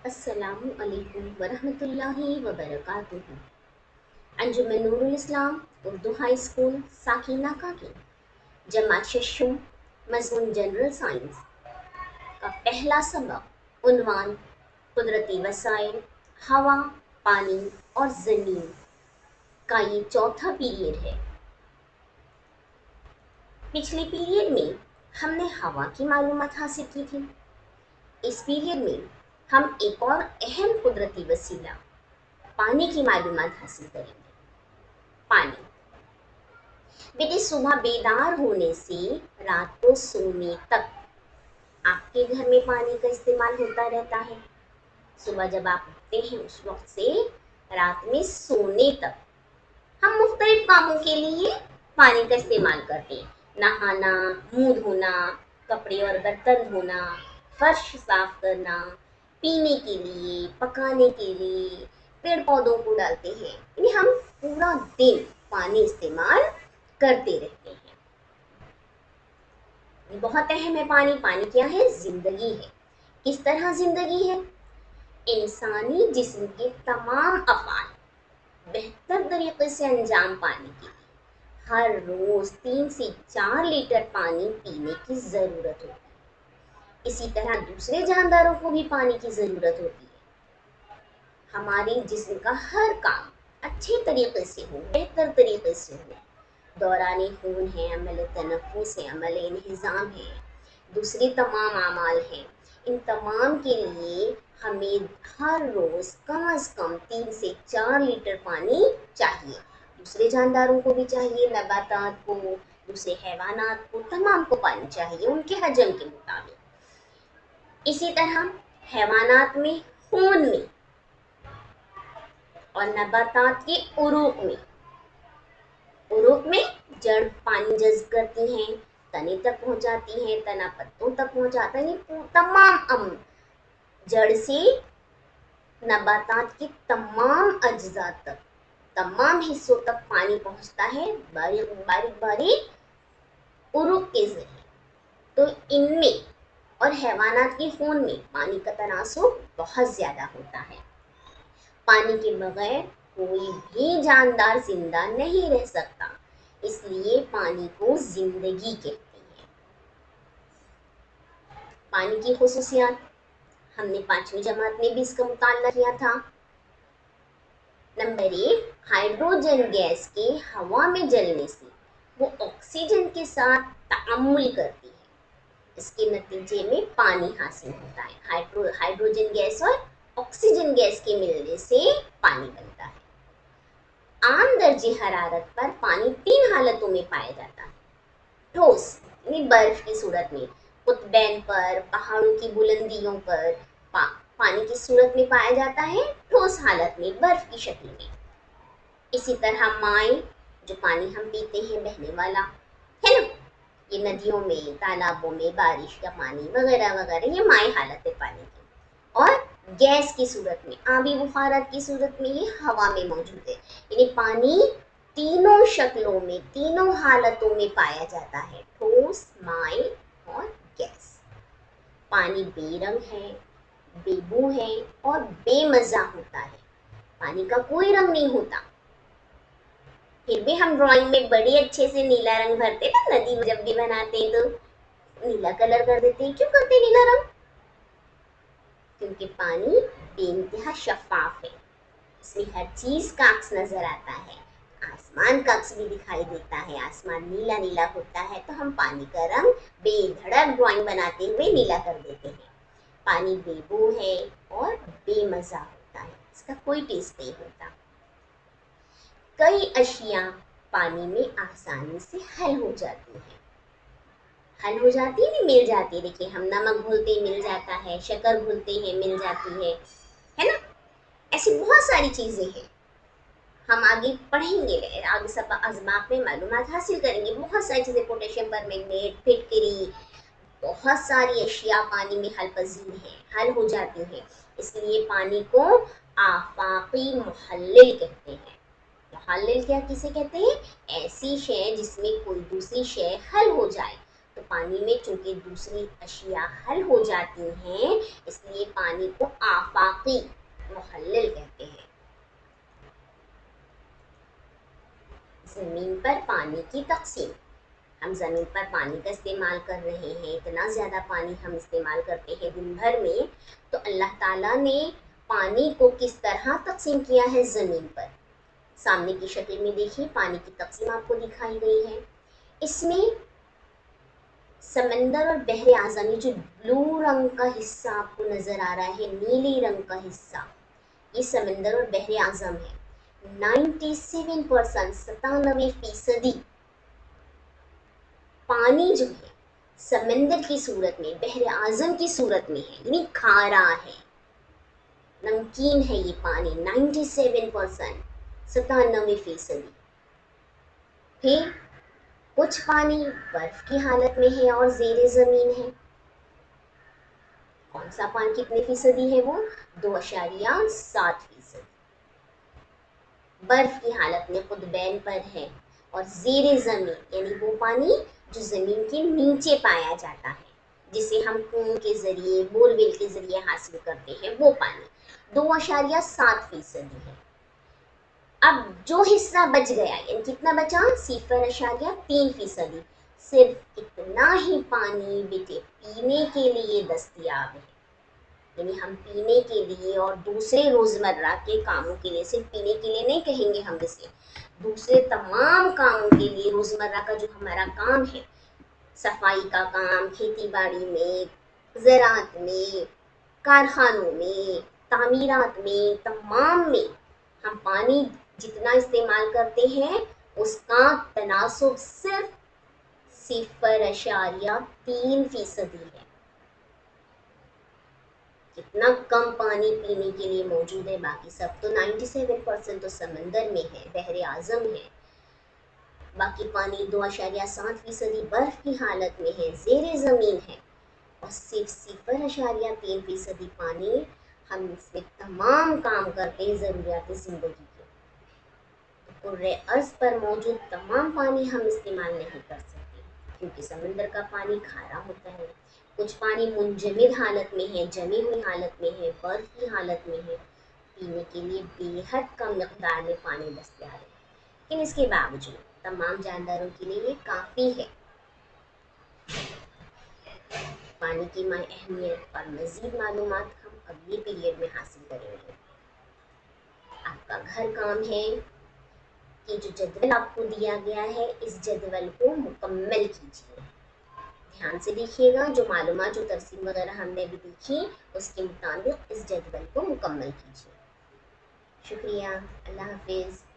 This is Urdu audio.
السلام علیکم ورحمۃ اللہ وبرکاتہ۔ انجمن نور الاسلام اردو ہائی اسکول ساکینہ کی جماعت ششم مضمون جنرل سائنس کا پہلا سبق عنوان قدرتی وسائل ہوا، پانی اور زمین کا یہ چوتھا پیریڈ ہے۔ پچھلے پیریڈ میں ہم نے ہوا کی معلومات حاصل کی تھی۔ اس پیریڈ میں ہم ایک اور اہم قدرتی وسیلہ پانی کی معلومات حاصل کریں گے۔ پانی بیٹے، صبح بیدار ہونے سے رات کو سونے تک آپ کے گھر میں پانی کا استعمال ہوتا رہتا ہے۔ صبح جب آپ اٹھتے ہیں اس وقت سے رات میں سونے تک ہم مختلف کاموں کے لیے پانی کا استعمال کرتے ہیں۔ نہانا، منہ دھونا، کپڑے اور برتن دھونا، فرش صاف کرنا، پینے کے لیے، پکانے کے لیے، پیڑ پودوں کو ڈالتے ہیں، یعنی ہم پورا دن پانی استعمال کرتے رہتے ہیں۔ بہت اہم ہے پانی۔ پانی کیا ہے؟ زندگی ہے۔ کس طرح زندگی ہے؟ انسانی جسم کے تمام افعال بہتر طریقے سے انجام پانے کے لیے ہر روز 3 سے 4 لیٹر پانی پینے کی ضرورت ہوتی ہے۔ اسی طرح دوسرے جانداروں کو بھی پانی کی ضرورت ہوتی ہے۔ ہمارے جسم کا ہر کام اچھے طریقے سے ہو، بہتر طریقے سے ہو، دوران خون ہے، عمل تنفس ہے، عمل انہضام ہے، دوسرے تمام اعمال ہیں، ان تمام کے لیے ہمیں ہر روز کم از کم 3 سے 4 لیٹر پانی چاہیے۔ دوسرے جانداروں کو بھی چاہیے، نباتات کو، دوسرے حیوانات کو، تمام کو پانی چاہیے ان کے حجم کے مطابق۔ اسی طرح حیوانات میں خون میں اور نباتات کے عروق میں جڑ پانی جذب کرتی ہیں، تنے تک پہنچاتی ہیں، تنا پتوں تک پہنچاتا ہے، یعنی تمام جڑ سے نباتات کے تمام اجزاء تک، تمام حصوں تک پانی پہنچتا ہے باریک عروق کے ذریعے۔ تو ان میں اور حیوانات کے خون میں پانی کا تناسب بہت زیادہ ہوتا ہے۔ پانی کے بغیر کوئی بھی جاندار زندہ نہیں رہ سکتا، اس لیے پانی کو زندگی کہتے ہیں۔ پانی کی خصوصیات ہم نے 5ویں جماعت میں بھی اس کا مطالعہ کیا تھا۔ نمبر 1، ہائیڈروجن گیس کے ہوا میں جلنے سے وہ آکسیجن کے ساتھ تعامل کرتی ہے، اس کے نتیجے میں پانی حاصل ہوتا ہے۔ ہائیڈروجن گیس اور آکسیجن گیس کے ملنے سے پانی بنتا ہے۔ عام درجہ حرارت پر پانی 3 حالتوں میں پایا جاتا ہے۔ ٹھوس یعنی برف کی صورت میں، قطبین پر، پہاڑوں کی بلندیوں پر پانی کی صورت میں پایا جاتا ہے، ٹھوس حالت میں برف کی شکل میں۔ اسی طرح مائع، جو پانی ہم پیتے ہیں بہنے والا ہے نا، یہ ندیوں میں، تالابوں میں بارش کا پانی وغیرہ وغیرہ، یہ مائع حالت ہے پانی کی۔ اور گیس کی صورت میں، آبی بخارات کی صورت میں یہ ہوا میں موجود ہے، یعنی پانی تینوں شکلوں میں، تینوں حالتوں میں پایا جاتا ہے، ٹھوس، مائع اور گیس۔ پانی بے رنگ ہے، بے بو ہے اور بے مزہ ہوتا ہے۔ پانی کا کوئی رنگ نہیں ہوتا، پھر بھی ہم ڈرائنگ میں بڑے اچھے سے نیلا رنگ بھرتے نا، ندی جب بھی بناتے ہیں تو نیلا کلر کر دیتے ہیں۔ کیوں کرتے ہیں نیلا رنگ؟ کیونکہ پانی بے انتہا شفاف ہے، اس میں ہر چیز کا عکس نظر آتا ہے، آسمان کا عکس بھی دکھائی دیتا ہے، آسمان نیلا نیلا ہوتا ہے تو ہم پانی کا رنگ بے دھڑک ڈرائنگ بناتے ہوئے نیلا کر دیتے ہیں۔ پانی بے بو ہے اور بے مزہ ہوتا ہے، اس کا کوئی ٹیسٹ نہیں ہوتا۔ کئی اشیاء پانی میں آسانی سے حل ہو جاتی ہیں، مل جاتی ہے۔ دیکھیے ہم نمک گھولتے مل جاتا ہے، شکر گھولتے ہیں مل جاتی ہے نا، ایسی بہت ساری چیزیں ہیں۔ ہم آگے پڑھیں گے، آگے سب اسباق میں معلومات حاصل کریں گے، بہت ساری چیزیں، پوٹیشیم پرمنگنیٹ، پھٹکری، بہت ساری اشیاء پانی میں حل پذیر ہیں، حل ہو جاتی ہیں۔ اس لیے پانی کو آفاقی محلل کہتے ہیں۔ محلل کیا کسے کہتے ہیں؟ ایسی شے جس میں کوئی دوسری شے حل ہو جائے، تو پانی میں چونکہ دوسری اشیاء حل ہو جاتی ہیں، اس لیے پانی کو آفاقی محلل کہتے ہیں۔ زمین پر پانی کی تقسیم۔ ہم زمین پر پانی کا استعمال کر رہے ہیں، اتنا زیادہ پانی ہم استعمال کرتے ہیں دن بھر میں، تو اللہ تعالیٰ نے پانی کو کس طرح تقسیم کیا ہے زمین پر۔ سامنے کی شکل میں دیکھیے، پانی کی تقسیم آپ کو دکھائی گئی ہے۔ اس میں سمندر اور بحر اعظم، یہ جو بلو رنگ کا حصہ آپ کو نظر آ رہا ہے، نیلی رنگ کا حصہ، یہ سمندر اور بحر اعظم ہے۔ 97% پانی جو ہے سمندر کی صورت میں، بحر اعظم کی صورت میں ہے، یعنی کھارا ہے، نمکین ہے یہ پانی، 97%۔ پھر کچھ پانی برف کی حالت میں ہے اور زیر زمین ہے۔ کون سا پانی کتنے فیصدی ہے وہ؟ 2.7%۔ برف کی حالت میں قطبین پر ہے، اور زیر زمین یعنی وہ پانی جو زمین کے نیچے پایا جاتا ہے، جسے ہم کنویں کے ذریعے، بور ویل کے ذریعے حاصل کرتے ہیں، وہ پانی 2.7% ہے۔ اب جو حصہ بچ گیا، یعنی کتنا بچا؟ 0.3%۔ صرف اتنا ہی پانی بیٹے پینے کے لیے دستیاب ہے، یعنی ہم پینے کے لیے اور دوسرے روزمرہ کے کاموں کے لیے، صرف پینے کے لیے نہیں کہیں گے ہم اسے، دوسرے تمام کاموں کے لیے، روزمرہ کا جو ہمارا کام ہے، صفائی کا کام، کھیتی باڑی میں، زراعت میں، کارخانوں میں، تعمیرات میں، تمام میں ہم پانی جتنا استعمال کرتے ہیں اس کا تناسب صرف 0.3% ہے۔ کتنا کم پانی پینے کے لیے موجود ہے، باقی سب تو 97% تو سمندر میں ہے، بحر اعظم ہے۔ باقی پانی 2.7% برف کی حالت میں ہے، زیر زمین ہے، اور صرف 0.3% پانی ہم اس میں تمام کام کرتے ہیں ضروریات زندگی کے۔ کرۂ ارض پر موجود تمام پانی ہم استعمال نہیں کر سکتے، کیونکہ سمندر کا پانی کھارا ہوتا ہے، کچھ پانی منجمد حالت میں ہے، جمی ہوئی حالت میں ہے، برف کی حالت میں ہے، پینے کے لیے بے حد کم مقدار میں پانی دستیاب ہے، لیکن اس کے باوجود تمام جانداروں کے لیے یہ کافی ہے۔ پانی کی اہمیت اور مزید معلومات ہم اگلی پیریڈ میں حاصل کریں گے۔ آپ کا گھر کام ہے کہ جو جدول آپ کو دیا گیا ہے، اس جدول کو مکمل کیجیے، دھیان سے دیکھیے گا، جو معلومات، جو ترسیم وغیرہ ہم نے بھی دیکھی، اس کے مطابق اس جدول کو مکمل کیجیے۔ شکریہ، اللہ حافظ۔